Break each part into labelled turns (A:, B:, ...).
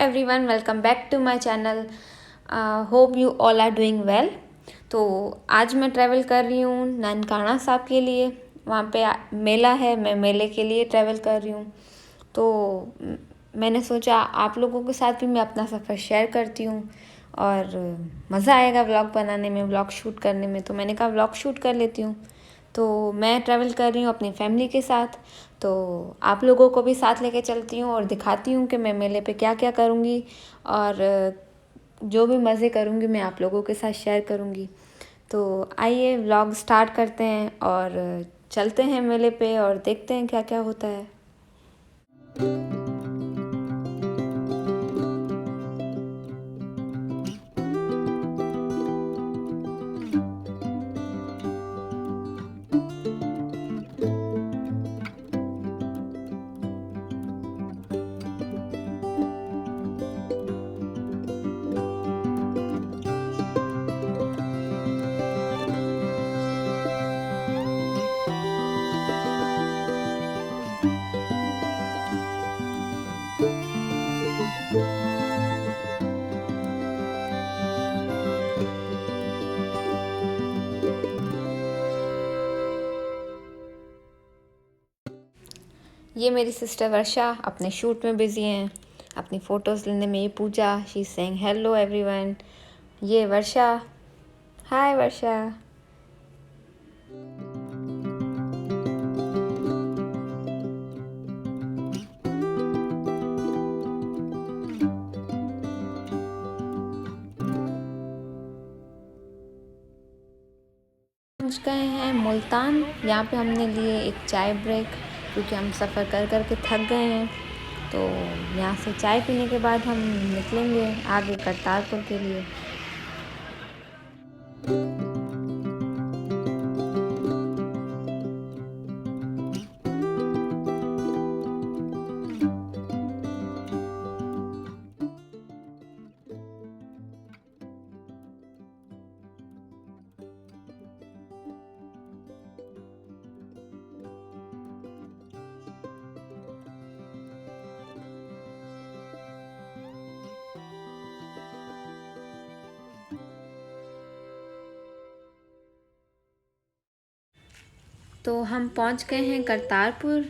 A: everyone, welcome back to my channel. Hope you all are doing well. तो आज मैं travel कर रही हूँ ननकाना साहब के लिए। वहाँ पे मेला है, मैं मेले के लिए ट्रैवल कर रही हूँ। तो मैंने सोचा आप लोगों के साथ भी मैं अपना सफ़र शेयर करती हूँ और मज़ा आएगा व्लॉग बनाने में, व्लॉग शूट करने में। तो मैंने कहा व्लॉग शूट कर लेती हूँ। तो मैं ट्रैवल कर रही हूँ अपनी फैमिली के साथ, तो आप लोगों को भी साथ लेके चलती हूँ और दिखाती हूँ कि मैं मेले पे क्या क्या करूँगी और जो भी मज़े करूँगी मैं आप लोगों के साथ शेयर करूँगी। तो आइए व्लॉग स्टार्ट करते हैं और चलते हैं मेले पे और देखते हैं क्या क्या होता है। ये मेरी सिस्टर वर्षा अपने शूट में बिज़ी हैं, अपनी फ़ोटोज़ लेने में। ये Puja, she is saying hello everyone. ये वर्षा, हाय वर्षा। पहुंच गए हैं मुल्तान। यहाँ पे हमने लिए एक चाय ब्रेक क्योंकि हम सफ़र कर कर के थक गए हैं। तो यहाँ से चाय पीने के बाद हम निकलेंगे आगे करतारपुर के लिए। तो हम पहुंच गए हैं करतारपुर।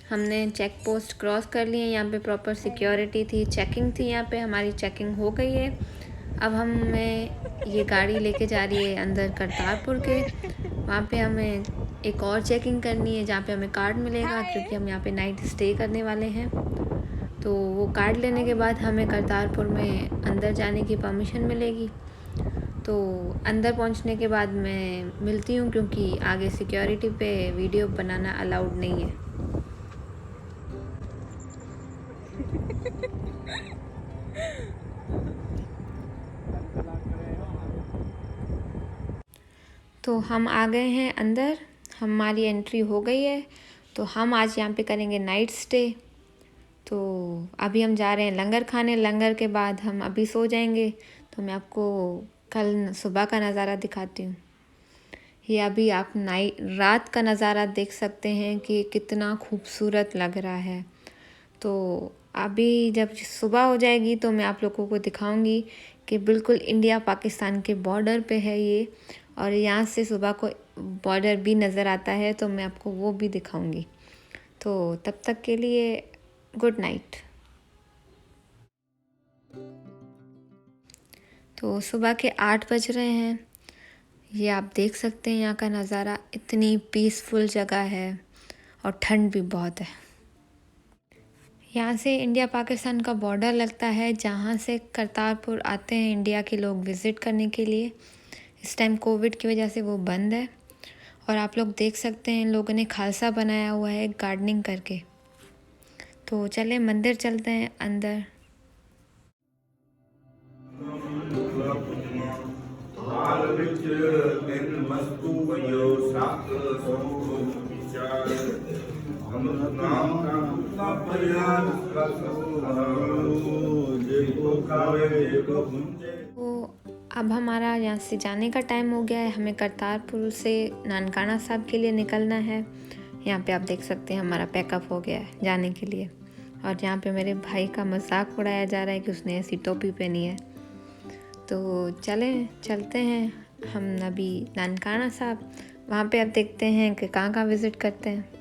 A: हमने चेक पोस्ट क्रॉस कर लिए। यहाँ पे प्रॉपर सिक्योरिटी थी, चेकिंग थी। यहाँ पे हमारी चेकिंग हो गई है। अब हमें ये गाड़ी लेके जा रही है अंदर करतारपुर के। वहाँ पे हमें एक और चेकिंग करनी है जहाँ पे हमें कार्ड मिलेगा क्योंकि हम यहाँ पे नाइट स्टे करने वाले हैं। तो वो कार्ड लेने के बाद हमें करतारपुर में अंदर जाने की परमिशन मिलेगी। तो अंदर पहुंचने के बाद मैं मिलती हूँ क्योंकि आगे सिक्योरिटी पे वीडियो बनाना अलाउड नहीं है। तो हम आ गए हैं अंदर, हमारी एंट्री हो गई है। तो हम आज यहाँ पे करेंगे नाइट स्टे। तो अभी हम जा रहे हैं लंगर खाने। लंगर के बाद हम अभी सो जाएंगे। तो मैं आपको कल सुबह का नज़ारा दिखाती हूँ। ये अभी आप रात का नज़ारा देख सकते हैं कि कितना खूबसूरत लग रहा है। तो अभी जब सुबह हो जाएगी तो मैं आप लोगों को दिखाऊंगी कि बिल्कुल इंडिया पाकिस्तान के बॉर्डर पे है ये, और यहाँ से सुबह को बॉर्डर भी नज़र आता है। तो मैं आपको वो भी दिखाऊंगी। तो तब तक के लिए गुड नाइट। तो सुबह के 8 बज रहे हैं। ये आप देख सकते हैं यहाँ का नज़ारा, इतनी पीसफुल जगह है और ठंड भी बहुत है। यहाँ से इंडिया पाकिस्तान का बॉर्डर लगता है जहाँ से करतारपुर आते हैं इंडिया के लोग विज़िट करने के लिए। इस टाइम कोविड की वजह से वो बंद है। और आप लोग देख सकते हैं इन लोगों ने खालसा बनाया हुआ है गार्डनिंग करके। तो चले मंदिर चलते हैं अंदर। तो अब हमारा यहाँ से जाने का टाइम हो गया है। हमें करतारपुर से ननकाना साहब के लिए निकलना है। यहाँ पे आप देख सकते हैं हमारा पैकअप हो गया है जाने के लिए। और यहाँ पे मेरे भाई का मजाक उड़ाया जा रहा है कि उसने ऐसी टोपी पहनी है। तो चलते हैं हम अभी ननकाना साहब, वहाँ पे अब देखते हैं कि कहाँ कहाँ विज़िट करते हैं।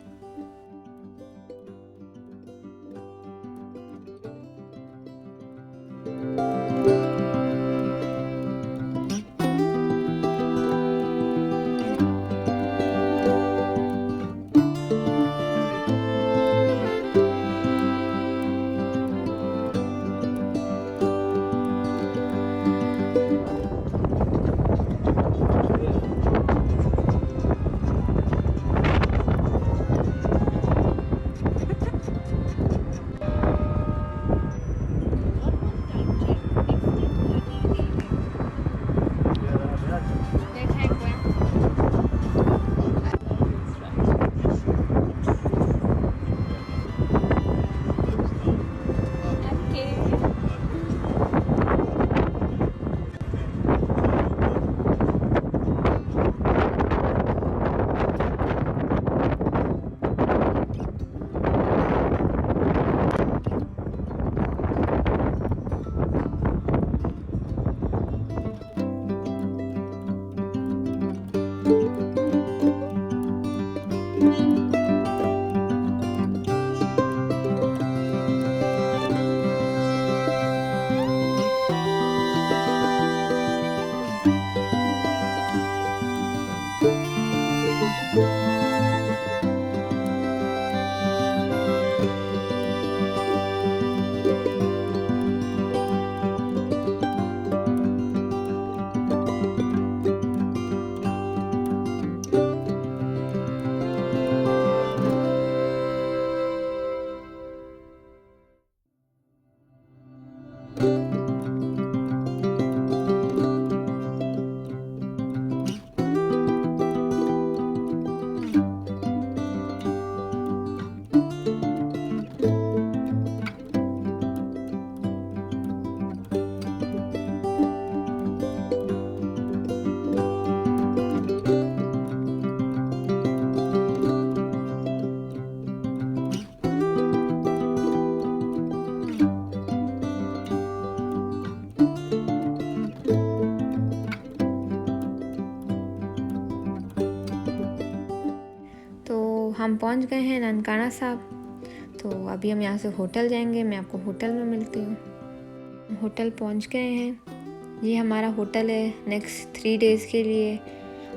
A: हम पहुंच गए हैं ननकाना साहब। तो अभी हम यहाँ से होटल जाएंगे, मैं आपको होटल में मिलती हूँ। होटल पहुँच गए हैं, ये हमारा होटल है नेक्स्ट 3 डेज़ के लिए।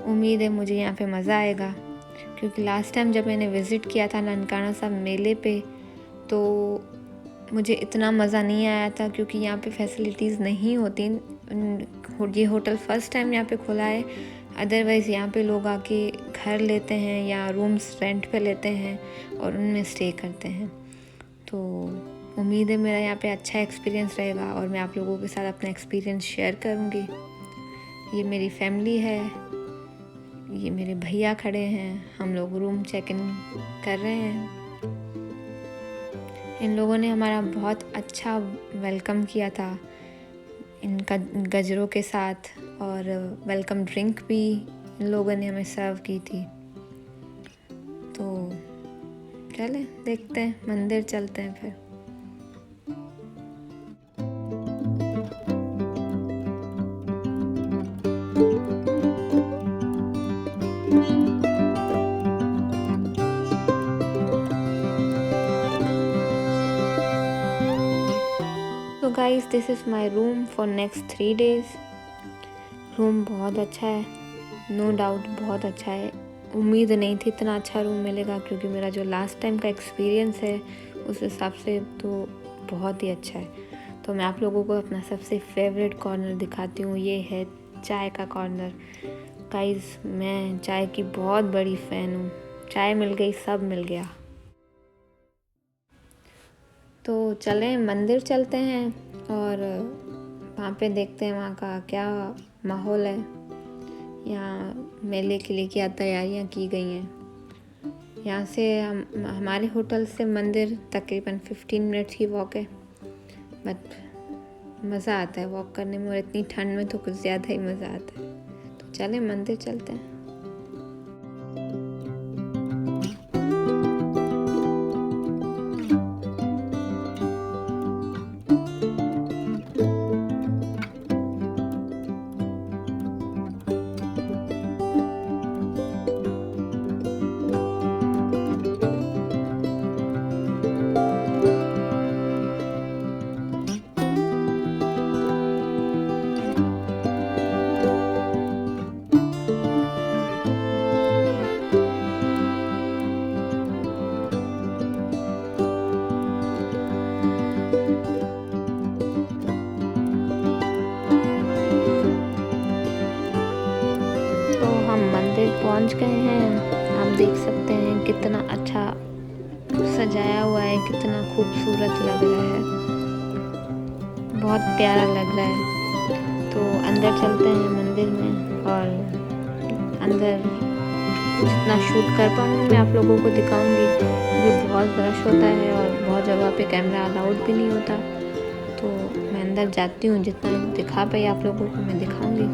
A: उम्मीद है मुझे यहाँ पे मज़ा आएगा, क्योंकि लास्ट टाइम जब मैंने विज़िट किया था ननकाना साहब मेले पे तो मुझे इतना मज़ा नहीं आया था, क्योंकि यहाँ पे फैसिलिटीज़ नहीं होती। ये होटल फ़र्स्ट टाइम यहाँ पे खुला है, अदरवाइज़ यहाँ पे लोग आके घर लेते हैं या रूम्स रेंट पे लेते हैं और उनमें स्टे करते हैं। तो उम्मीद है मेरा यहाँ पे अच्छा एक्सपीरियंस रहेगा और मैं आप लोगों के साथ अपना एक्सपीरियंस शेयर करूँगी। ये मेरी फैमिली है, ये मेरे भैया खड़े हैं, हम लोग रूम चेक इन कर रहे हैं। इन लोगों ने हमारा बहुत अच्छा वेलकम किया था, इनका गजरों के साथ, और वेलकम ड्रिंक भी इन लोगों ने हमें सर्व की थी। तो चलें देखते हैं, मंदिर चलते हैं फिर। तो guys, this is my room for next 3 days. Room बहुत अच्छा है, नो डाउट बहुत अच्छा है। उम्मीद नहीं थी इतना अच्छा रूम मिलेगा, क्योंकि मेरा जो लास्ट टाइम का एक्सपीरियंस है उस हिसाब से तो बहुत ही अच्छा है। तो मैं आप लोगों को अपना सबसे फेवरेट कॉर्नर दिखाती हूँ, ये है चाय का कॉर्नर। गाइस, मैं चाय की बहुत बड़ी फ़ैन हूँ, चाय मिल गई सब मिल गया। तो चलें मंदिर चलते हैं और वहाँ पे देखते हैं वहाँ का क्या माहौल है, यहाँ मेले के लिए क्या तैयारियाँ की गई हैं। यहाँ से हमारे होटल से मंदिर तकरीबन 15 मिनट्स की वॉक है, बट मज़ा आता है वॉक करने में, और इतनी ठंड में तो कुछ ज़्यादा ही मज़ा आता है। तो चलें मंदिर चलते हैं। हम मंदिर पहुंच गए हैं। आप देख सकते हैं कितना अच्छा सजाया हुआ है, कितना खूबसूरत लग रहा है, बहुत प्यारा लग रहा है। तो अंदर चलते हैं मंदिर में और अंदर जितना शूट कर पाऊँगी मैं आप लोगों को दिखाऊंगी। ये बहुत रश होता है और बहुत जगह पे कैमरा अलाउड भी नहीं होता, तो मैं अंदर जाती हूँ, जितना दिखा पाई आप लोगों को मैं दिखाऊंगी।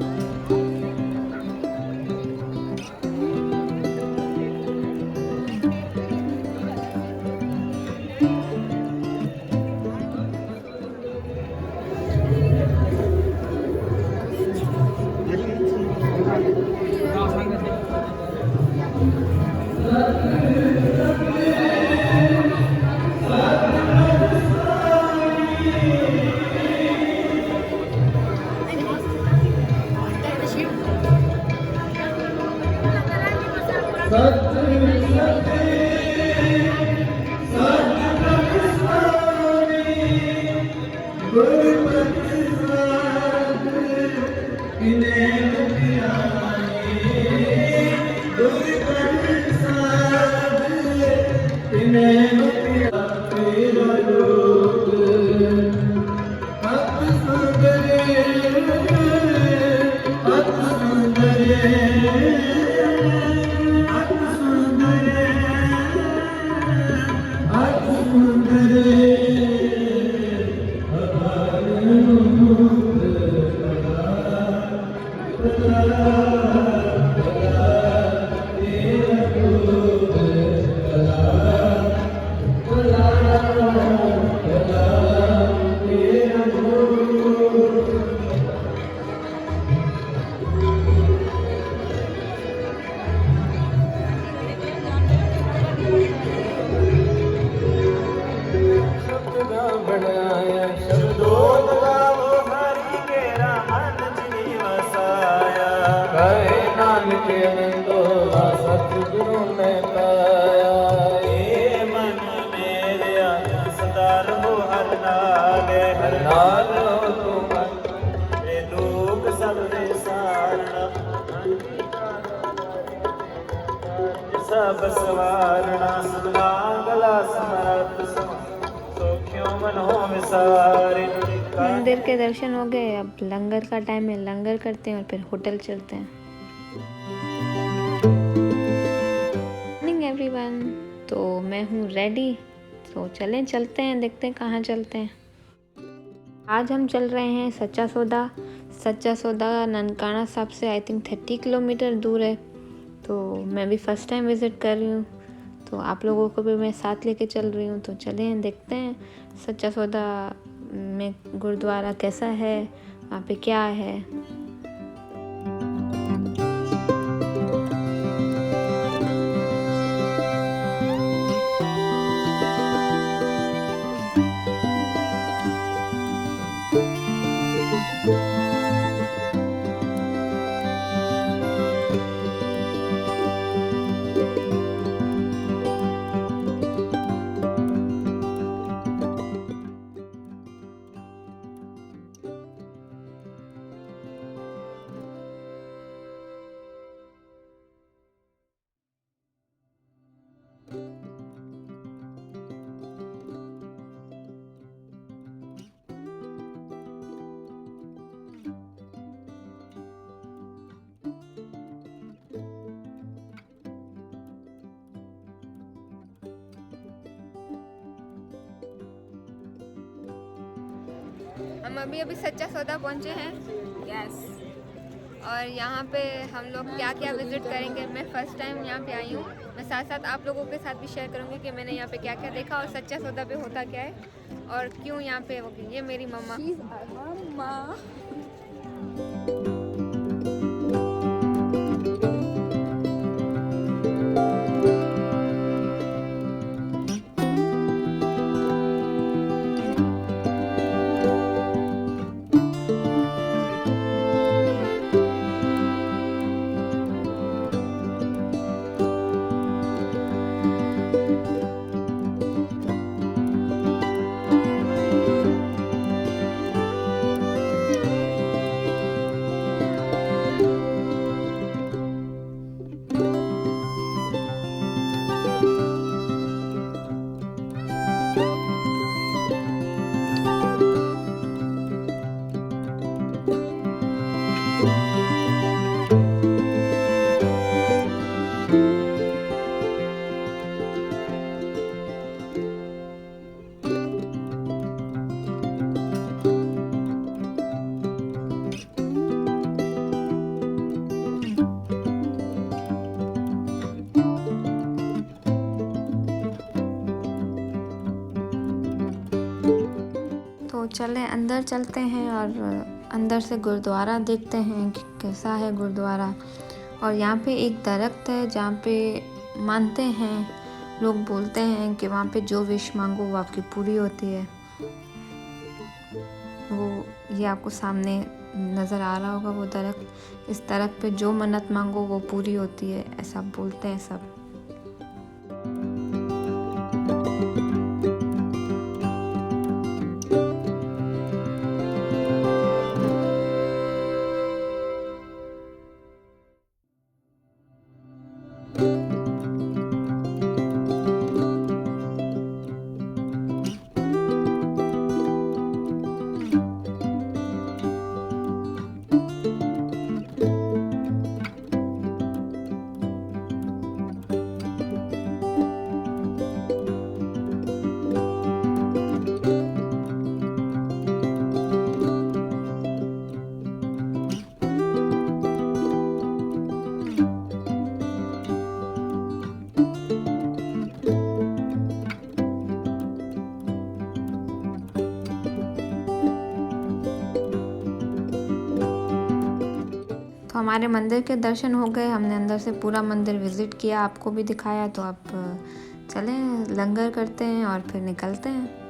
B: सतगुरु ने पाया ये मन मेरे सदार हो हर नाल हो तुम रे लोक सब रे सारणा सब सवारणा सदा गला समर्थ सोख्यो मन हो विसारे।
A: मंदिर के दर्शन हो गए, अब लंगर का टाइम है, लंगर करते हैं और फिर होटल चलते हैं। मॉर्निंग एवरीवन, तो मैं हूँ रेडी, तो चलते हैं, देखते हैं कहाँ चलते हैं। आज हम चल रहे हैं सच्चा सौदा। सच्चा सौदा ननकाना साहब से आई थिंक 30 किलोमीटर दूर है, तो मैं भी फर्स्ट टाइम विज़िट कर रही हूँ, तो आप लोगों को भी मैं साथ लेके चल रही हूँ। तो चलें देखते हैं सच्चा सौदा में गुरुद्वारा कैसा है, वहाँ पे क्या है। हम अभी सच्चा सौदा पहुँचे हैं। यस, और यहाँ पे हम लोग क्या क्या विज़िट करेंगे, मैं फ़र्स्ट टाइम यहाँ पे आई हूँ। मैं साथ साथ आप लोगों के साथ भी शेयर करूँगी कि मैंने यहाँ पे क्या क्या देखा और सच्चा सौदा पे होता क्या है और क्यों यहाँ पे। ये मेरी मम्मा। चलें अंदर चलते हैं और अंदर से गुरुद्वारा देखते हैं कि कैसा है गुरुद्वारा। और यहाँ पे एक दरख्त है जहाँ पे मानते हैं लोग, बोलते हैं कि वहाँ पे जो विश मांगो वो आपकी पूरी होती है। वो ये आपको सामने नज़र आ रहा होगा वो दरख्त। इस दरख्त पे जो मन्नत मांगो वो पूरी होती है, ऐसा बोलते हैं सब। तो हमारे मंदिर के दर्शन हो गए, हमने अंदर से पूरा मंदिर विज़िट किया, आपको भी दिखाया। तो आप चलें लंगर करते हैं और फिर निकलते हैं।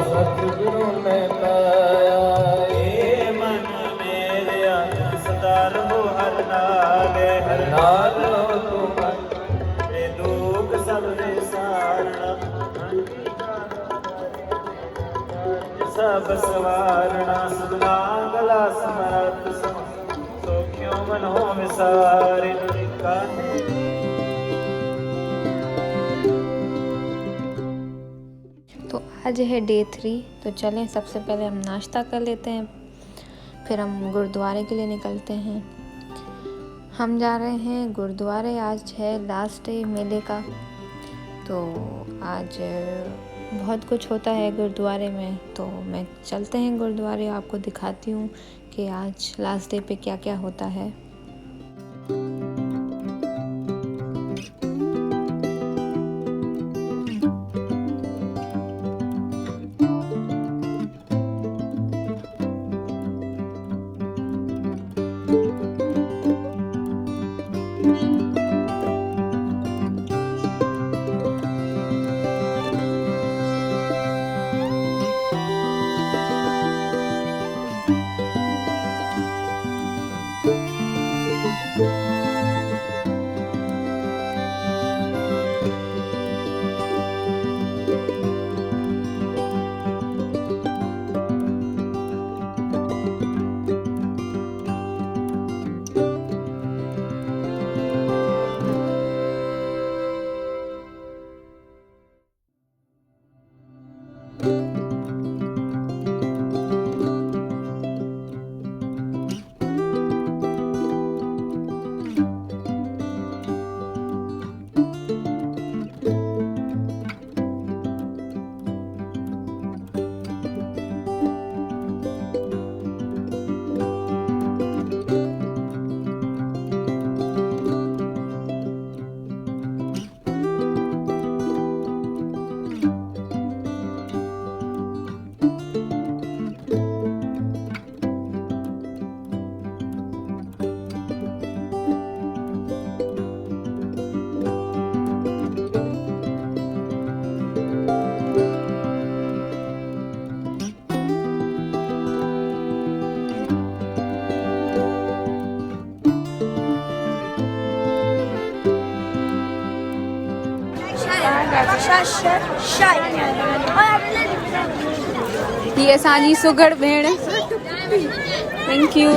B: सतगुरु ने पाया। ये मन मेरा सदा रहो हर नाल हो तुम ये लोग सब सारना सब सवारना सदना गला समरत तो क्यों मन हो विसारे काहे।
A: तो आज है डे 3, तो चलें सबसे पहले हम नाश्ता कर लेते हैं, फिर हम गुरुद्वारे के लिए निकलते हैं। हम जा रहे हैं गुरुद्वारे, आज है लास्ट डे मेले का। तो आज बहुत कुछ होता है गुरुद्वारे में, तो मैं चलते हैं गुरुद्वारे, आपको दिखाती हूँ कि आज लास्ट डे पे क्या क्या होता है।
C: Pressure, shine.
A: ही असांजी सुगड़ भेण। Thank you.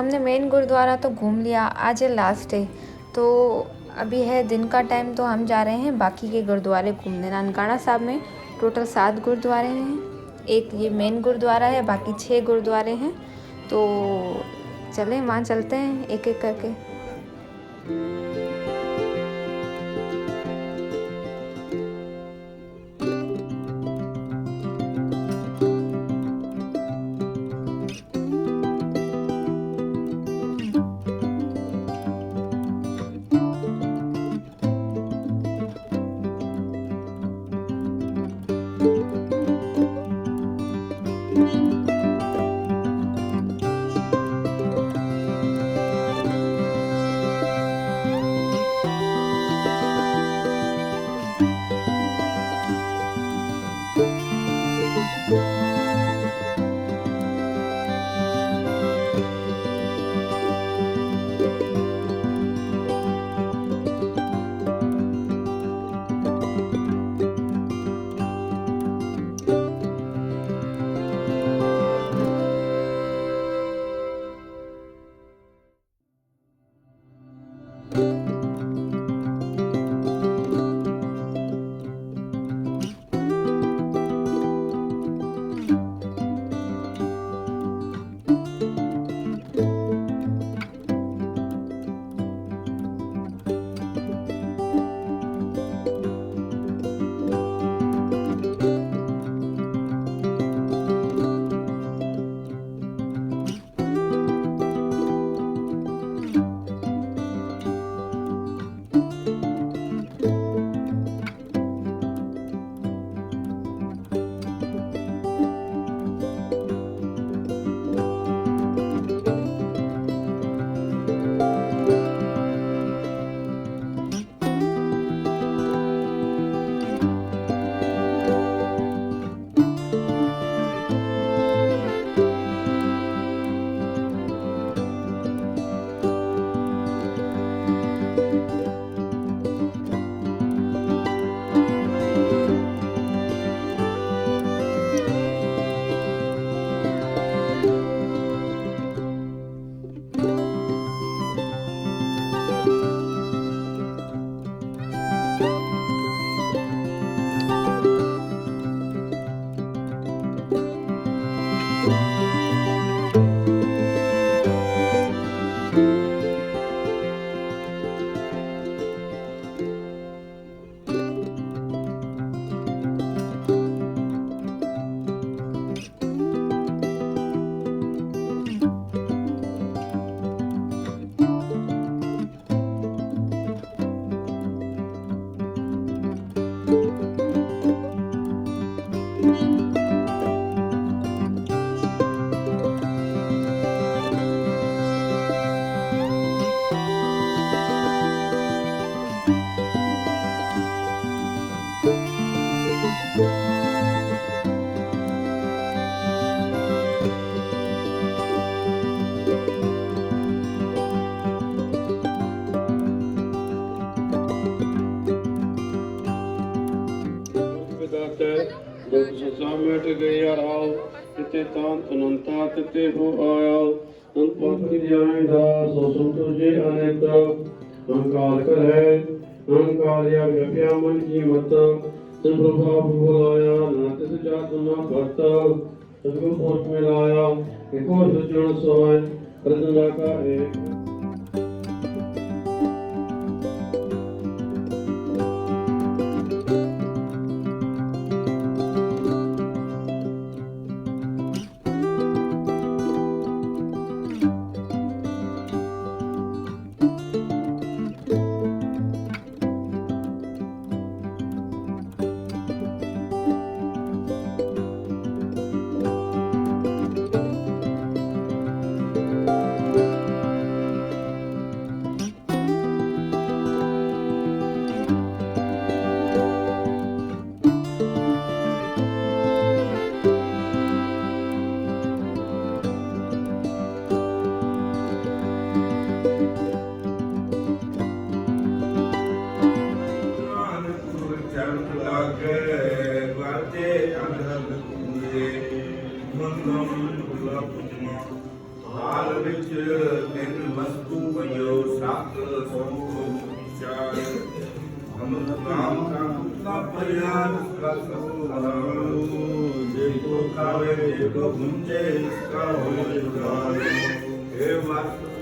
A: हमने मेन गुरुद्वारा तो घूम लिया, आज है लास्ट डे, तो अभी है दिन का टाइम, तो हम जा रहे हैं बाकी के गुरुद्वारे घूमने। ननकाना साहब में टोटल 7 गुरुद्वारे हैं, एक ये मेन गुरुद्वारा है, बाकी 6 गुरुद्वारे हैं। तो चलें वहाँ चलते हैं एक एक करके।
C: दुख सचा मिट गया राव तिते तान अनंता तिते हो आया अनपति जाएगा सो सुन तुझे अनेक अहंकार कर है अहंकार या व्यप्या मन की मत सन प्रभाव बुलाया न तिस जात न भक्त सदगुरु पोष में लाया एको सचरण सोय प्रजला का एक
D: ਹਾਲ ਵਿੱਚ ਤਿੰਨ ਵਸਤੂ ਪਈਓ ਸਤ ਸੁਖ ਵਿਚਾਰ ਅਮਰ ਕਾਮ ਕਾ ਪਰਿਆ ਕਸੋ ਜੇ ਕੋ ਖਾਵੇ ਜੇ ਕੋ ਗੁੰਜੇ ਇਸਕਾ ਹੋਏ ਜੁਗਾਰ ਇਹ ਵਸਤ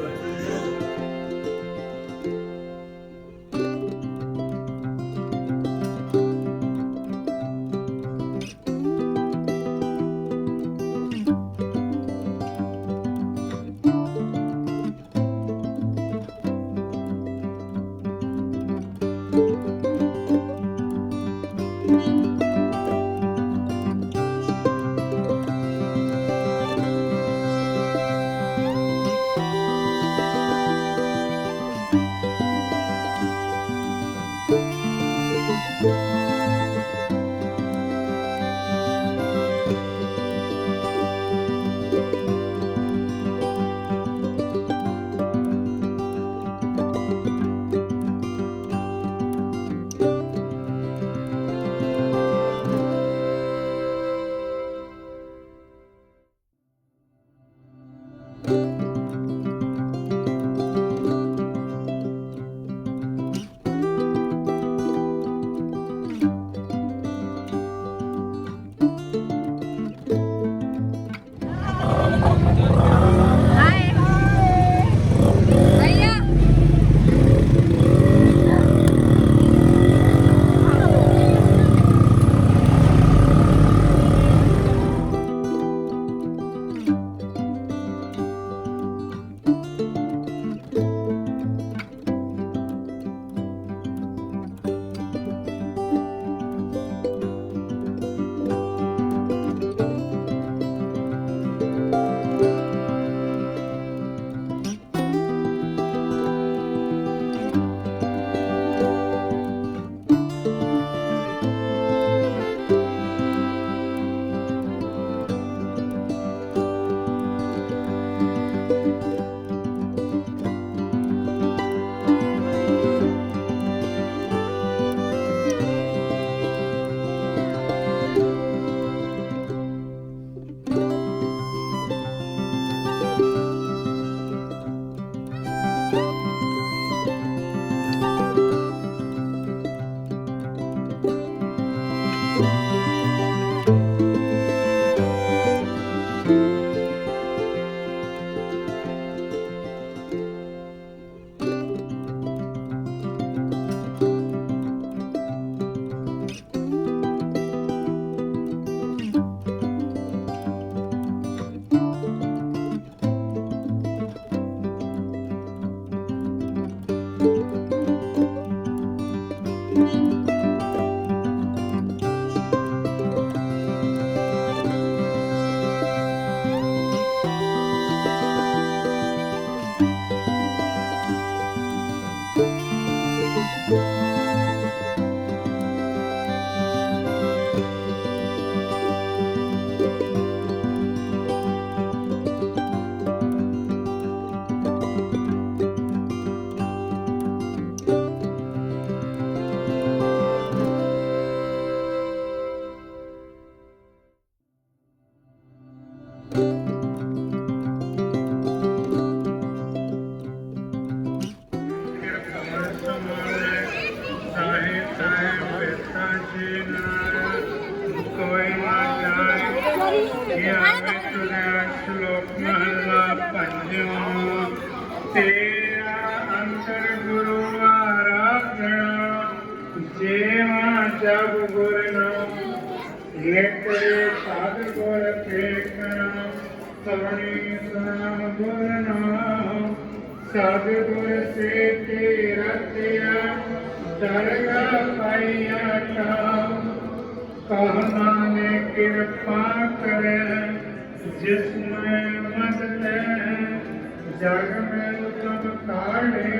E: श्लोक महला पंजवा तेरा अंतर गुरु आराधना जेवा जब गुर नाम लेते साध गुर देखना सवणी सुना गुर नाम साध गुर से तेरा तेरा दरगा पाइया काम कहना ने कृपा करे जिसमें मत है जग में उत्तम काढ़े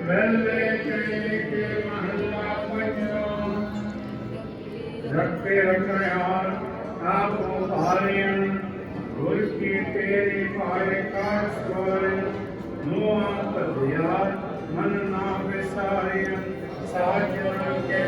E: वेले के महला बजो रखते रखयार आप भारियन गुर की तेरी पाए का स्वर मुआ पदियार मन ना विसारियन साजन के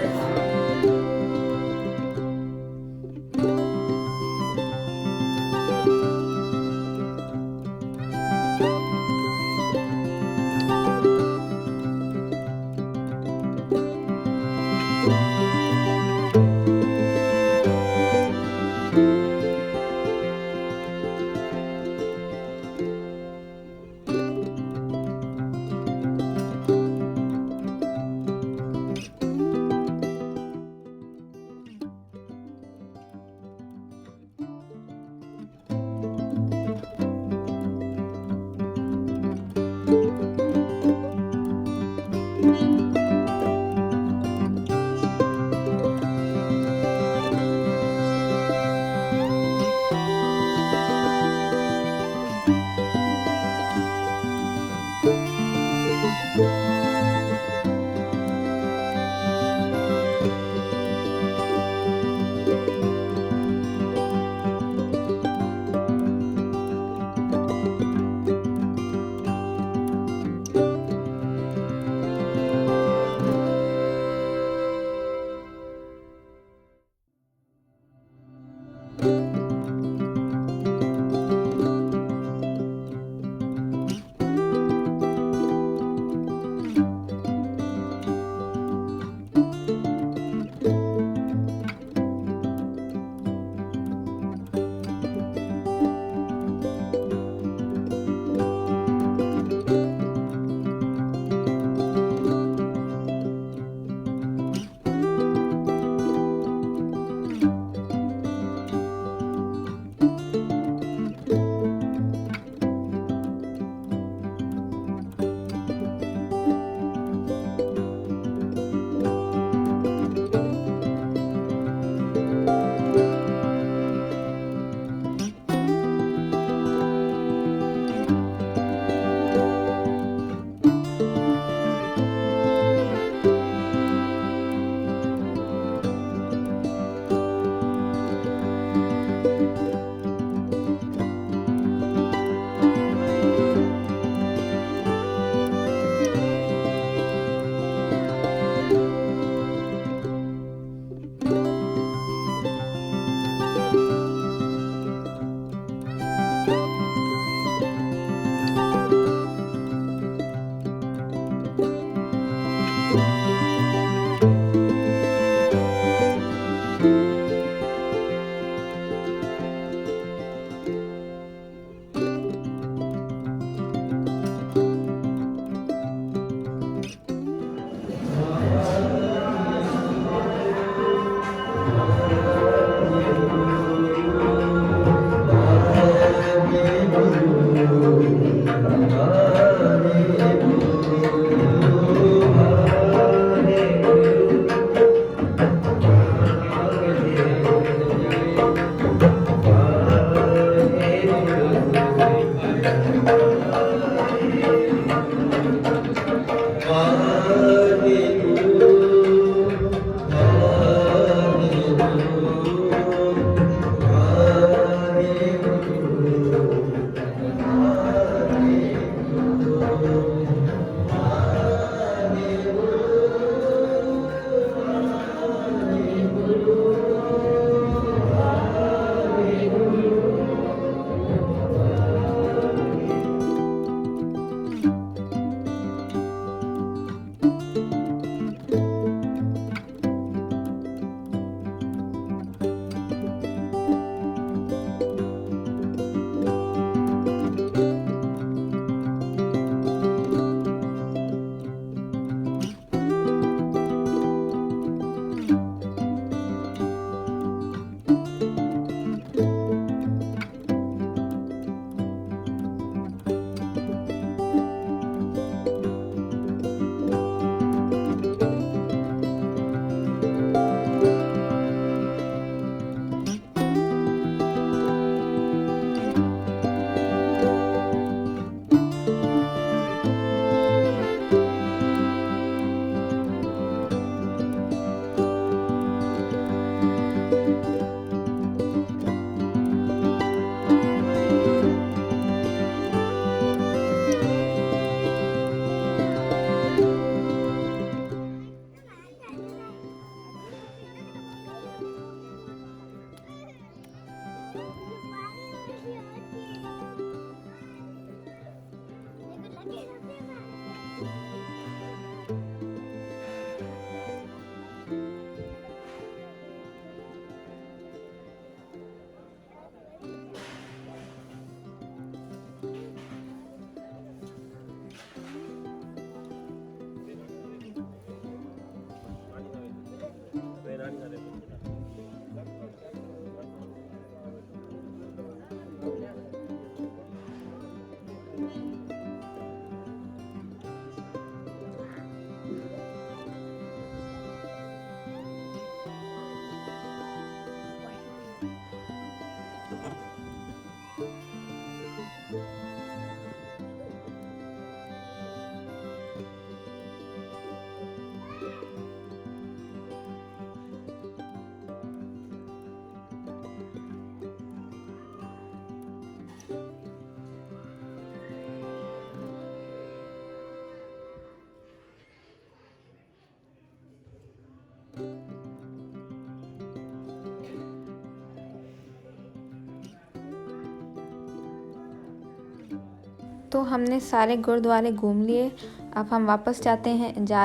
A: तो हमने सारे गुरुद्वारे घूम लिए। अब हम वापस जा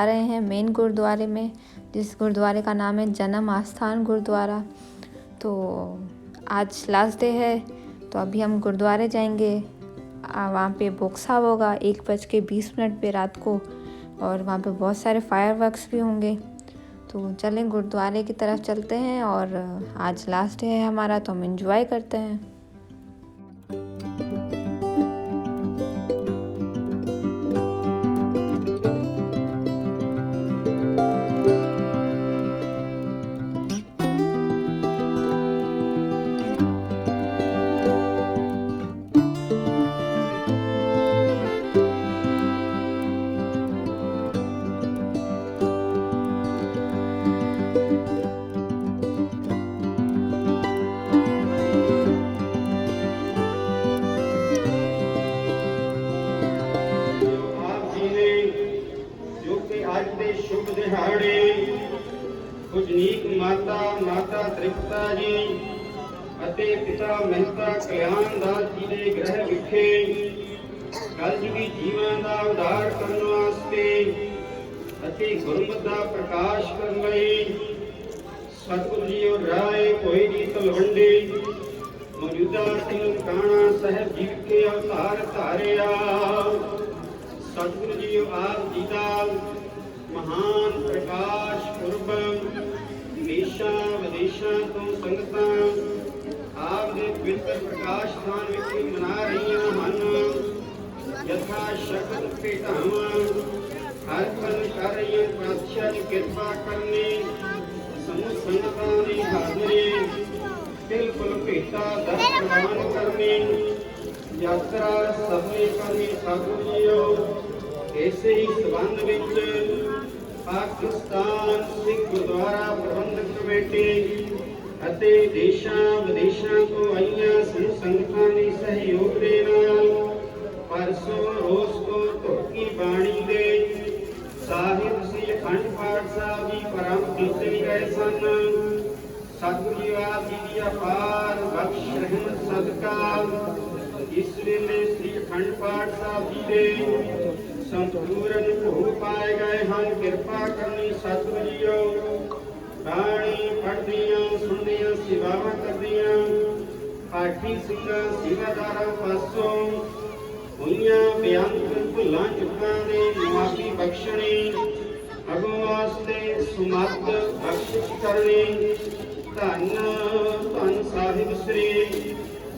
A: रहे हैं मेन गुरुद्वारे में, जिस गुरुद्वारे का नाम है जन्म आस्थान गुरुद्वारा। तो आज लास्ट डे है, तो अभी हम गुरुद्वारे जाएंगे। वहाँ पे भोग साहब होगा 1:20 पे रात को, और वहाँ पे बहुत सारे फायरवर्क्स भी होंगे। तो चलें गुरुद्वारे की तरफ चलते हैं, और आज लास्ट डे है हमारा, तो हम एंजॉय करते हैं।
C: शुभ दिहाड़े पूजनीक माता त੍ਰਿਪਤਾ जी ਅਤੇ ਪਿਤਾ ਮਹਿਤਾ ਕਲਿਆਣ ਦਾਸ ਜੀ ਦੇ ਗ੍ਰਹਿ ਵਿਖੇ ਕਲਯੁਗੀ ਜੀਵਾਂ ਦਾ ਉਧਾਰ ਕਰਨ ਵਾਸਤੇ ਅਤੇ ਗੁਰਮਤਿ ਦਾ ਪ੍ਰਕਾਸ਼ ਕਰਨ ਲਈ ਸਤਿਗੁਰੂ ਜੀ ਰਾਏ ਕੋਈ ਜੀ ਤਲਵੰਡੀ ਮੌਜੂਦਾ ਨਨਕਾਣਾ ਸਾਹਿਬ ਜੀ ਵਿਖੇ ਅਵਤਾਰ ਧਾਰਿਆ। ਸਤਿਗੁਰੂ ਜੀ ਆਪ ਜੀ ਦਾ महान प्रकाश पुरब देशा विदेशा तो संगतां आप दे पवित्र प्रकाश स्थान विच मना रही हैं। यथा शक्ति भेटावां हर पल कर रही पातशाह की कृपा करनी समूह संगतां दी हाजरी बिल्कुल भेटा दर प्रदान करनी यात्रा सफल करनी। सतगुरु जीओ ऐसे ही संबंध विच पाकिस्तान सिख गुरुद्वारा प्रबंधक कमेटी ਅਤੇ ਦੇਸ਼ਾਂ ਵਿਦੇਸ਼ਾਂ ਤੋਂ ਆਈਆਂ ਸਮੂਹ ਸੰਗਤਾਂ ਦੇ ਸਹਿਯੋਗ ਦੇ ਨਾਲ ਪਰਸੋਂ ਰੋਜ਼ ਤੋਂ ਧੁਰਕੀ ਬਾਣੀ ਦੇ ਸਾਹਿਬ ਸ੍ਰੀ ਅਖੰਡ ਪਾਠ ਸਾਹਿਬ ਜੀ ਪ੍ਰਾਰੰਭ ਕੀਤੇ ਗਏ ਸਨ। ਸਤਿਗੁਰੂ ਜੀ ਆਪ ਜੀ ਦੀ ਅਪਾਰ ਬਖਸ਼ ਰਹਿਮਤ ਸਦਕਾ ਇਸ ਵੇਲੇ ਸ੍ਰੀ ਅਖੰਡ ਪਾਠ ਸਾਹਿਬ ਜੀ ਦੇ संपूर्ण भोग पाए गए हैं। कृपा करनी सतगुरु जीओ बाणी पढ़दियां सुनदियां सेवावां करदियां पाठी सिंघां सेवादारां पासों होईयां बेअंत भुलां चुकां दे माफी बख्शणी अगों वास्ते सुमत बख्शिश करनी। धन धन साहिब श्री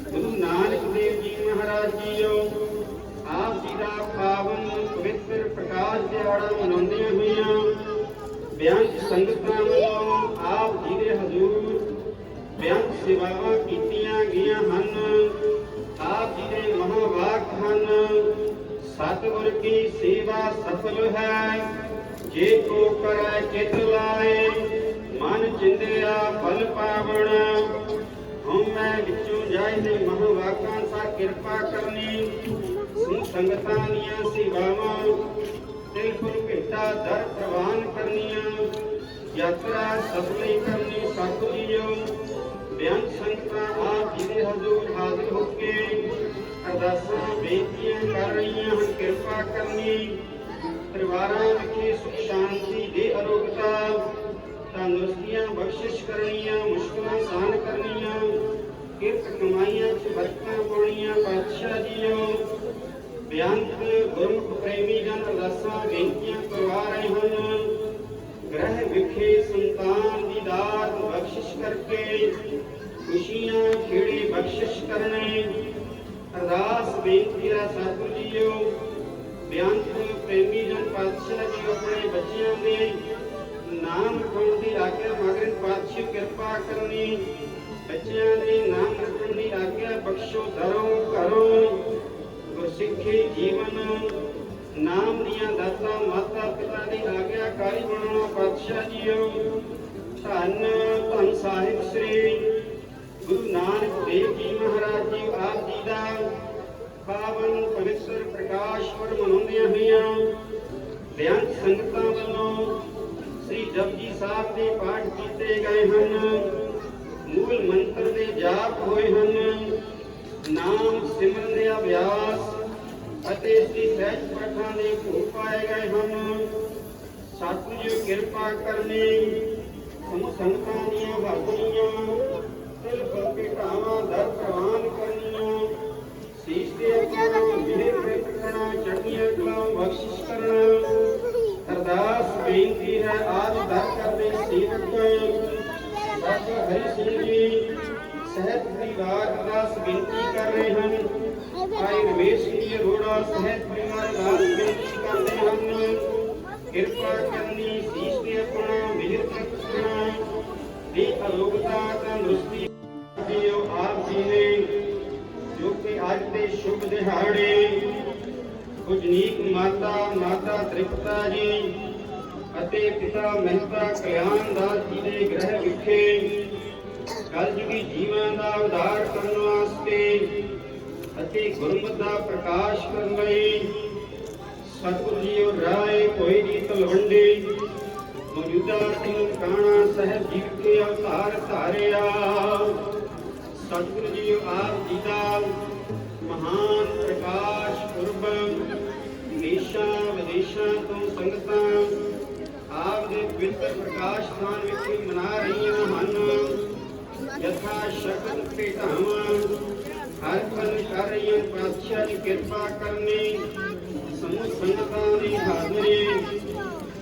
C: गुरु नानक देव जी महाराज जीओ आप जी का पावन पवित्र प्रकाश दिहाड़ा मनाउंदियां होईयां बेअंत संगतां वल्लों आप जी दे हजूर बेअंत सेवावां कीतियां गईयां हन। आप जी दे महावाक हन सतगुर की सेवा सफल है जे को करे चित लाए मन चिंदिया फल पावण। हम मैं विचों जाए दे महावाकां सा कृपा करनी संगतां दीयां सेवावां बिल्कुल भेटा दर प्रवान करनियां यात्रा सफल करनी। सतगुरु जीओ बेअंत संगतां आप जी दे हजूर हाजिर होके अरदासां बेनतियां कर रही हैं। कृपा करनी परिवारां विखे सुख शांति दे अरोगता तंदुरुस्तियां बख्शिश करनियां मुश्किलां सहन करनियां किरत कमाइयां च बरकतां पाउणियां। पातशाह जीओ बेअंत गुरमुख प्रेमी जन अरदासां बेनतियां करवा रहे हैं। ग्रह विखे संतान दी दात बख्शिश करके खुशियां खेड़े बख्शिश करने अरदास बेनती सतगुरु जीओ बेअंत प्रेमी जन पातशाह जी अपने बच्चों दे नाम रखण दी आज्ञा मगरन पातशाह कृपा करनी। बच्चों दे नाम रखण दी आज्ञा बख्शो दरों घरों गुरसिੱਖੀ जीवन नाम दियां दाता माता पिता दी आज्ञाकारी बनाना। पातशाह जीओ धन धन साहिब श्री गुरु नानक देव जी महाराज जी आप जी दा पावन पवित्र प्रकाश पुरब मनाउंदियां होईयां बेअंत संगतां वल्लों श्री जपजी साहिब दे पाठ कीते गए हैं। मूल मंत्र दे जाप होए हैं। नाम सिमरन दे अभ्यास ਅਤੇ ਸ੍ਰੀ ਸਹਿਜ ਪਾਠਾਂ ਦੇ ਭੋਗ ਪਾਏ ਗਏ ਹਨ। ਸਤਿਗੁਰੂ ਜੀ ਕਿਰਪਾ ਕਰਨੀ ਸਮੂਹ ਸੰਗਤਾਂ ਦੀਆਂ ਭਾਗੀਆਂ ਤਿਲ ਫੁਲ ਕੇ ਢਾਵਾਂ ਦਰ ਪ੍ਰਵਾਨ ਕਰਨੀਆਂ ਸੀਸ ਤੇ ਆਪਣਾ ਮਿਹਰ ਰੱਖਣਾ ਚੜ੍ਹਦੀਆਂ ਕਲਾਂ ਬਖਸ਼ਿਸ਼ ਕਰਨਾ। ਅਰਦਾਸ ਬੇਨਤੀ ਹੈ ਆਜ ਦਰ ਕਰਦੇ ਸੇਵਕ ਬਾਬਾ ਹਰੀ ਸਿੰਘ ਜੀ ਸਹਿਤ ਪਰਿਵਾਰ ਅਰਦਾਸ ਬੇਨਤੀ ਕਰ ਰਹੇ ਹਨ। ਭਾਈ ਰਮੇਸ਼ ਜੀ ਅਰੋੜਾ ਸਹਿਤ ਪਰਿਵਾਰ ਅਰਦਾਸ ਬੇਨਤੀ ਕਰਦੇ ਹਨ। ਕਿਰਪਾ ਕਰਨੀ ਸੀਸ ਤੇ ਆਪਣਾ ਮਿਹਰ ਰੱਖਣਾ ਦੀ ਅਲੋਕਤਾ ਤੰਦਰੁਸਤੀ ਜੀਓ ਆਪ ਜੀ ਨੇ ਜੋ ਕਿ ਅੱਜ ਦੇ ਸ਼ੁਭ ਦਿਹਾੜੇ ਪੂਜਨੀਕ ਮਾਤਾ ਤ੍ਰਿਪਤਾ ਜੀ ਅਤੇ ਪਿਤਾ ਮਹਿਤਾ ਕਲਿਆਣ ਦਾਸ ਜੀ ਦੇ ਗ੍ਰਹਿ ਵਿਖੇ ਕਲਯੁਗੀ ਜੀਵਨ ਦਾ ਉਧਾਰ ਕਰਨ ਵਾਸਤੇ ਅਤੇ ਗੁਰਮਤਿ ਦਾ ਪ੍ਰਕਾਸ਼ ਕਰਨ ਲਈ ਸਤਿਗੁਰੂ ਜੀ ਰਾਏ ਕੋਈ ਜੀ ਤਲਵੰਡੀ ਮੌਜੂਦਾ ਨਨਕਾਣਾ ਸਾਹਿਬ ਜੀ ਵਿਖੇ ਅਵਤਾਰ ਧਾਰਿਆ। ਸਤਿਗੁਰੂ ਜੀ ਆਪ ਜੀ ਦਾ ਮਹਾਨ ਪ੍ਰਕਾਸ਼ ਪੁਰਬ ਦੇਸ਼ਾਂ ਵਿਦੇਸ਼ਾਂ ਤੋਂ ਸੰਗਤਾਂ ਆਪ ਦੇ ਪਵਿੱਤਰ ਪ੍ਰਕਾਸ਼ ਸਥਾਨ ਵਿਖੇ ਮਨਾ ਰਹੀਆਂ ਹਨ। ਯਥਾ ਸ਼ਕਤ ਭੇਟਾਵਾਂ ਹਰ ਪਲ ਕਰ ਰਹੀਆਂ। ਪਾਤਸ਼ਾਹ ਦੀ ਕਿਰਪਾ ਕਰਨੀ ਸਮੂਹ ਸੰਗਤਾਂ ਦੀ ਹਾਜ਼ਰੀ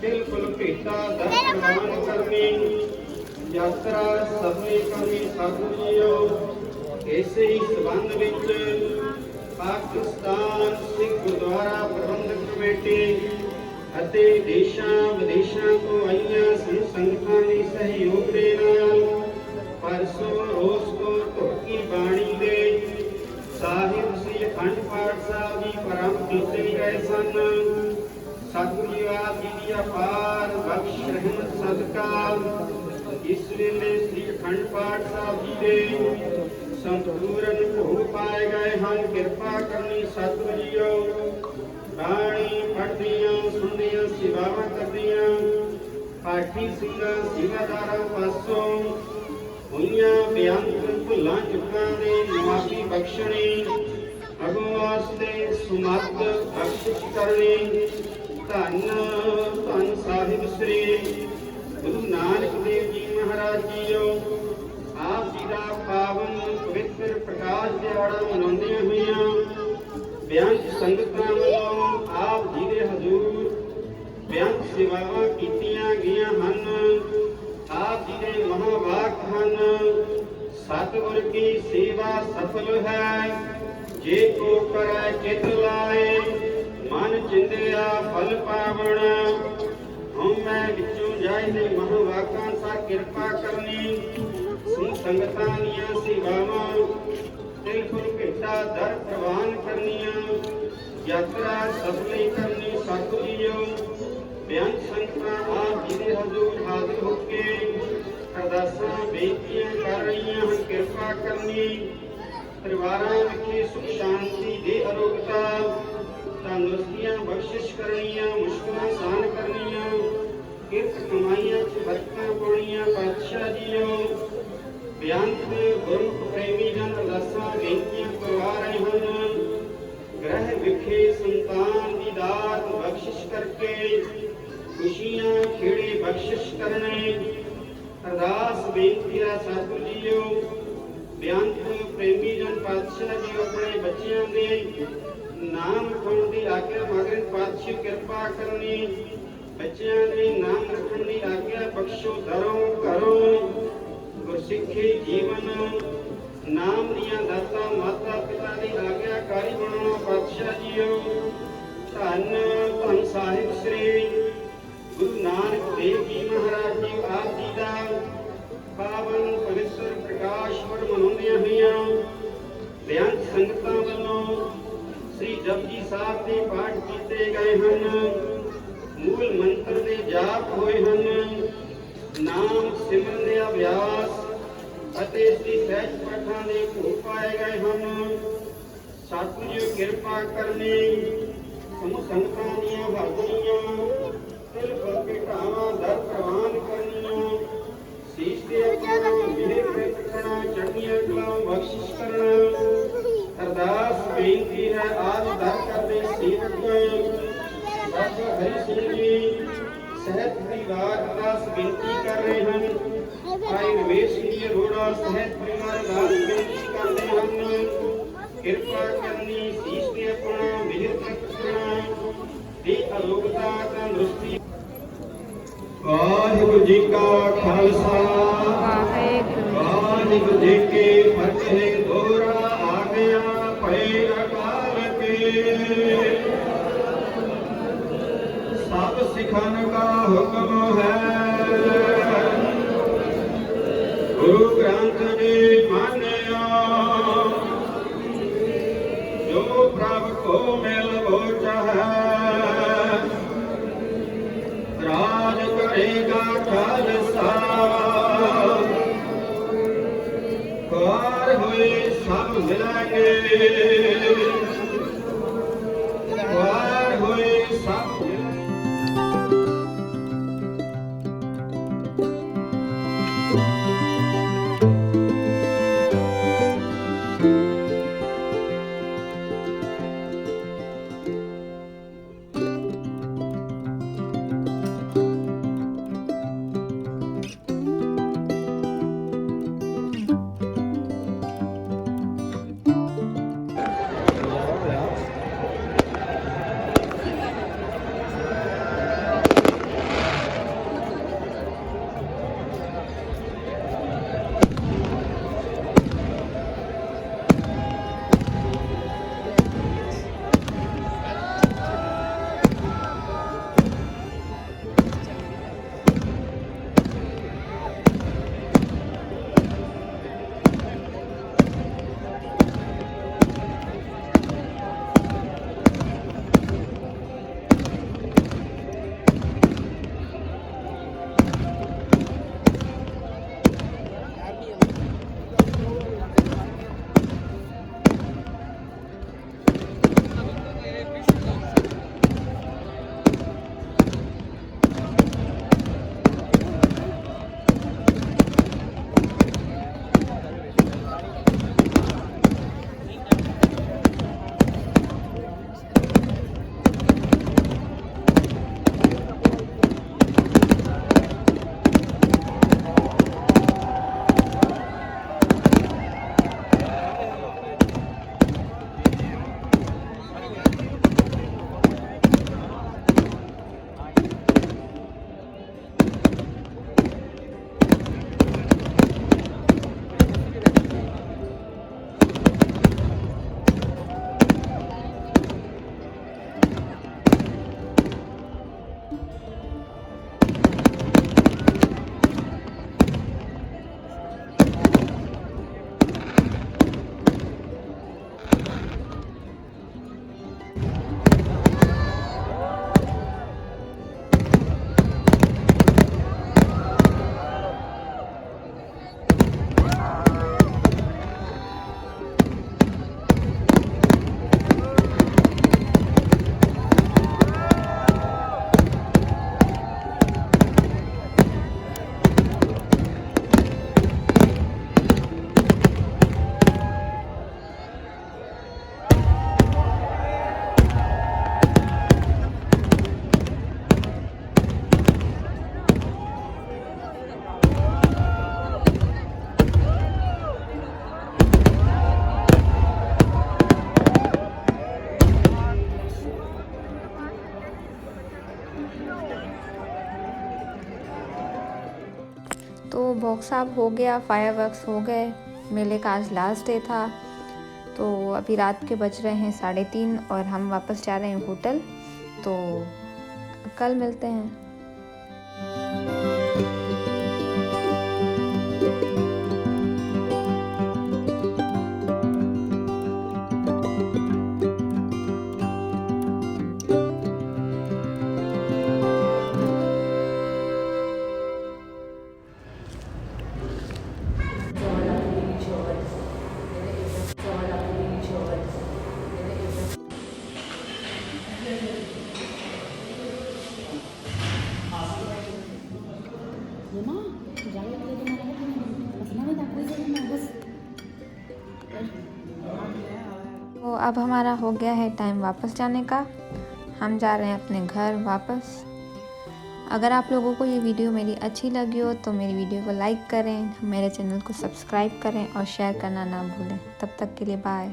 C: ਤਿਲ ਫੁਲ ਭੇਟਾ ਦਰ ਪ੍ਰਵਾਨ ਕਰਨੀ ਯਾਤਰਾ ਸਫਲੀ ਕਰਨੀ। ਸਤਿਗੁਰੂ ਜੀਓ ਇਸੇ ਹੀ ਸੰਬੰਧ ਵਿੱਚ ਪਾਕਿਸਤਾਨ ਸਿੱਖ ਗੁਰਦੁਆਰਾ ਪ੍ਰਬੰਧਕ ਕਮੇਟੀ ਅਤੇ ਦੇਸ਼ਾਂ ਵਿਦੇਸ਼ਾਂ ਤੋਂ ਆਈਆਂ ਸੰਗਤਾਂ ਦੇ ਸਹਿਯੋਗ ਦੇ ਨਾਲ ਪਰਸੋਂ ਰੋਜ਼ ਤੋਂ ਧੁੱਕੀ ਬਾਣੀ ਦੇ ਸਾਹਿਬ ਸ੍ਰੀ ਅਖੰਡ ਪਾਠ ਸਾਹਿਬ ਜੀ ਪ੍ਰਾਰੰਭ ਕੀਤੇ ਗਏ ਸਨ। ਸਤਿਗੁਰੂ ਜੀ ਆਪ ਜੀ ਦੀ ਅਪਾਰ ਬਖਸ਼ ਰਹਿਮਤ ਸਦਕਾ ਇਸ ਵੇਲੇ ਸ੍ਰੀ ਅਖੰਡ ਪਾਠ ਸਾਹਿਬ ਜੀ ਦੇ ਸੰਪੂਰਨ ਭੋਗ ਪਾਏ ਗਏ ਹਨ। ਕਿਰਪਾ ਕਰਨੀ ਸਤਿਗੁਰੂ ਜੀਓ ਬਾਣੀ ਪੜ੍ਹਦੀਆਂ ਸੁਣਦੀਆਂ ਸੇਵਾਵਾਂ ਕਰਦੀਆਂ ਪਾਠੀ ਸਿੰਘਾਂ ਸੇਵਾਦਾਰਾਂ ਪਾਸੋਂ ਹੋਈਆਂ ਬੇਅੰਤ ਭੁੱਲਾਂ ਚੁੱਕਾਂ ਦੇ ਮਾਫੀ ਬਖਸ਼ਣੀ ਅਗੋਂ ਵਾਸਤੇ ਸੁਮਤ ਬਖਸ਼ਿਸ਼ ਕਰਨੀ। ਧੰਨ ਧੰਨ ਸਾਹਿਬ ਸ੍ਰੀ ਗੁਰੂ ਨਾਨਕ ਦੇਵ ਜੀ ਮਹਾਰਾਜ ਜੀਓ ਆਪ ਜੀ ਦਾ ਪਾਵਨ ਪਵਿੱਤਰ ਪ੍ਰਕਾਸ਼ ਦਿਹਾੜਾ ਮਨਾਉਂਦਿਆਂ ਹੋਈਆਂ ਬੇਅੰਤ ਸੰਗਤਾਂ ਵੱਲੋਂ ਆਪ ਜੀ ਦੇ ਹਜ਼ੂਰ ਬੇਅੰਤ ਸੇਵਾਵਾਂ ਕੀਤੀਆਂ ਗਈਆਂ ਹਨ। ਆਪ ਜੀ ਦੇ ਮਹਾਵਾਕ ਹਨ ਸਤਿਗੁਰ ਕੀ ਸੇਵਾ ਸਫਲ ਹੈ ਜੇ ਕੋ ਕਰੈ ਚਿਤ ਲਾਏ ਮਨ ਚਿੰਦਿਆ ਫਲ ਪਾਵਣ। ਹਉਮੈ ਵਿੱਚੋਂ ਜਾਏ ਦੇ ਮਹਾਵਾਕਾਂ ਸਾ ਕਿਰਪਾ ਕਰਨੀ ਸਿੱਖ ਸੰਗਤਾਂ ਦੀਆਂ ਸੇਵਾਵਾਂ ਤਿਲ ਫੁਲ ਭੇਟਾ ਦਰ ਪ੍ਰਵਾਨ ਕਰਨੀਆਂ ਯਾਤਰਾ ਸਫਲੀ ਕਰਨੀ। ਸਤਿਗੁਰੂ ਜੀਓ ਬੇਅੰਤ ਸੰਗਤਾਂ ਆਪ ਜੀ ਦੇ ਹਜ਼ੂਰ ਹਾਜ਼ਰ ਹੋ ਕੇ ਅਰਦਾਸਾਂ ਬੇਨਤੀਆਂ ਕਰ ਰਹੀਆਂ ਹਨ। ਕਿਰਪਾ ਕਰਨੀ ਪਰਿਵਾਰਾਂ ਵਿਖੇ ਸੁਖ ਸ਼ਾਂਤੀ ਦੇ ਅਰੋਗਤਾ ਤੰਦਰੁਸਤੀਆਂ ਬਖਸ਼ਿਸ਼ ਕਰਨੀਆਂ ਮੁਸ਼ਕਲਾਂ ਸਾਨ ਕਰਨੀਆਂ ਕਿਰਤ ਕਮਾਈਆਂ ਚ ਬਰਕਤਾਂ ਪਾਉਣੀਆਂ। ਪਾਤਸ਼ਾਹ ਜੀਓ ਬੇਅੰਤ ਗੁਰਮੁਖ ਪ੍ਰੇਮੀ ਜਨ ਅਰਦਾਸਾਂ ਬੇਨਤੀਆਂ ਕਰਵਾ ਰਹੇ ਹਨ। ਗ੍ਰਹਿ ਵਿਖੇ ਸੰਤਾਨ ਦੀ ਦਾਤ ਬਖਸ਼ਿਸ਼ ਕਰਕੇ ਖੁਸ਼ੀਆਂ ਖੇੜੇ ਬਖਸ਼ਿਸ਼ ਕਰਨੇ। ਅਰਦਾਸ ਬੇਨਤੀ ਹੈ ਸਤਿਗੁਰੂ ਜੀਓ ਬੇਅੰਤ ਪ੍ਰੇਮੀ ਜਨ ਪਾਤਸ਼ਾਹ ਜੀ ਆਪਣੇ ਬੱਚਿਆਂ ਦੇ ਨਾਮ ਲਿਖਾਉਣ ਦੀ ਆਗਿਆ ਮੰਗਣ। ਪਾਤਸ਼ਾਹ ਕਿਰਪਾ ਕਰਨੀ ਬੱਚਿਆਂ ਦੇ ਨਾਮ ਰੱਖਣ ਦੀ ਆਗਿਆ ਬਖਸ਼ੋ। ਦਰੋਂ ਘਰੋਂ ਗੁਰਸਿੱਖੀ ਜੀਵਨ ਨਾਮ ਦੀਆਂ ਦਾਤਾਂ ਮਾਤਾ ਪਿਤਾ ਦੀ ਆਗਿਆਕਾਰੀ ਬਣਾਉਣਾ। ਪਾਤਸ਼ਾਹ ਜੀਓ ਧੰਨ ਧੰਨ ਸਾਹਿਬ ਸ੍ਰੀ ਗੁਰੂ ਨਾਨਕ ਦੇਵ ਜੀ ਮਹਾਰਾਜ ਜੀ ਆਪ ਜੀ ਦਾ ਪਾਵਨ ਪਵਿੱਤਰ ਪ੍ਰਕਾਸ਼ ਪੁਰਬ ਮਨਾਉਂਦੀਆਂ ਹੋਈਆਂ ਬੇਅੰਤ ਸੰਗਤਾਂ ਵੱਲੋਂ ਸ੍ਰੀ ਜਪਜੀ ਸਾਹਿਬ ਦੇ ਪਾਠ ਕੀਤੇ ਗਏ ਹਨ। ਮੂਲ ਮੰਤਰ ਦੇ ਜਾਪ ਹੋਏ ਹਨ। ਨਾਮ ਸਿਮਰਨ ਦੇ ਅਭਿਆਸ ਅਤੇ ਸ੍ਰੀ ਸਹਿਜ ਪਾਠਾਂ ਦੇ ਭੋਗ ਪਾਏ ਗਏ ਹਨ। ਸਤਿਗੁਰੂ ਜੀ ਕਿਰਪਾ ਕਰਨੀ ਸਮੂਹ ਸੰਗਤਾਂ ਦੀਆਂ ਭਾਗੀਆਂ ਤਿਲ ਫੁਲ ਕੇ ਢਾਵਾਂ ਦਰ ਪ੍ਰਵਾਨ ਕਰਨੀਆਂ ਸੀਸ ਤੇ ਆਪਣਾ ਮਿਹਰ ਰੱਖਣਾ ਚੜ੍ਹਦੀਆਂ ਕਲਾਂ ਬਖਸ਼ਿਸ਼ ਕਰਨਾ। ਅਰਦਾਸ ਬੇਨਤੀ ਹੈ ਆਜ ਦਰ ਕਰਦੇ ਸਹਿਤ ਪਰਿਵਾਰ ਅਰਦਾਸ ਬੇਨਤੀ ਕਰ ਰਹੇ ਹਨ। ਭਾਈ ਨਿਵੇਸ਼ ਜੀ ਅਰੋੜਾ ਸਹਿਤ ਪਰਿਵਾਰ ਅਰਦਾਸ ਬੇਨਤੀ ਕਰਦੇ ਹਨ। ਕਿਰਪਾ ਕਰਨੀ ਸੀਸ ਤੇ ਆਪਣਾ ਮਿਹਰ ਕਰਨਾ ਦੀ ਅਰੋਗਤਾ ਤੰਦਰੁਸਤੀ। ਵਾਹਿਗੁਰੂ ਜੀ ਕਾ ਖਾਲਸਾ ਵਾਹਿਗੁਰੂ ਜੀ ਕੀ ਫਤਿਹ। ਦੋਹਰਾ ਆ ਗਿਆ ਭਏ ਅਕਾਲ ਕੇ ਸਭ ਸਿਖਨ ਕਾ ਹੁਕਮ ਹੈ। ਗੁਰੂ ਗ੍ਰੰਥ ਜੀ ਮਾਨਿਆ ਜੋ ਪ੍ਰਭ ਕੋ ਮਿਲ ਹੋ ਚਾਹੈ। ਰਾਜ ਕਰੇਗਾ ਖਾਲਸਾ ਕਾਰ ਹੋਏ ਸਭ ਮਿਲਾਂਗੇ। ਕਾਰ ਹੋਏ ਸਭ
A: तो बॉक्स ऑफ हो गया, फायरवर्क्स हो गए। मेले का आज लास्ट डे था। तो अभी रात के बज रहे हैं 3:30 और हम वापस जा रहे हैं होटल। तो कल मिलते हैं। तो अब हमारा हो गया है टाइम वापस जाने का। हम जा रहे हैं अपने घर वापस। अगर आप लोगों को ये वीडियो मेरी अच्छी लगी हो तो मेरी वीडियो को लाइक करें, मेरे चैनल को सब्सक्राइब करें और शेयर करना ना भूलें। तब तक के लिए बाय।